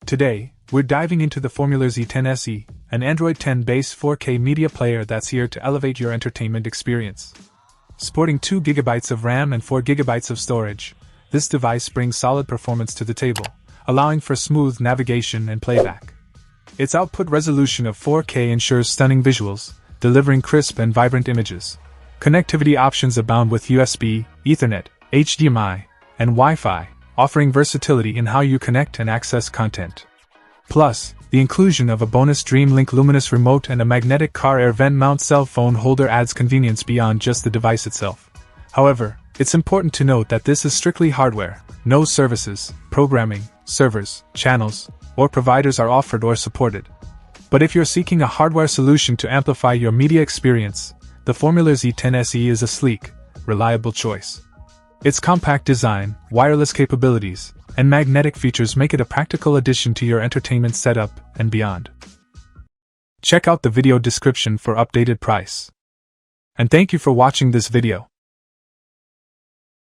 Today, we're diving into the Formuler Z10 SE, an Android 10-based 4K media player that's here to elevate your entertainment experience. Sporting 2GB of RAM and 4GB of storage, this device brings solid performance to the table, allowing for smooth navigation and playback. Its output resolution of 4K ensures stunning visuals, delivering crisp and vibrant images. Connectivity options abound with USB, Ethernet, HDMI, and Wi-Fi, offering versatility in how you connect and access content. Plus, the inclusion of a bonus Dreamlink luminous remote and a magnetic car air vent mount cell phone holder adds convenience beyond just the device itself. However, it's important to note that this is strictly hardware. No services, programming, servers, channels, or providers are offered or supported. But if you're seeking a hardware solution to amplify your media experience, the Formuler Z10 SE is a sleek, reliable choice. Its compact design, wireless capabilities, and magnetic features make it a practical addition to your entertainment setup and beyond. Check out the video description for updated price. And thank you for watching this video.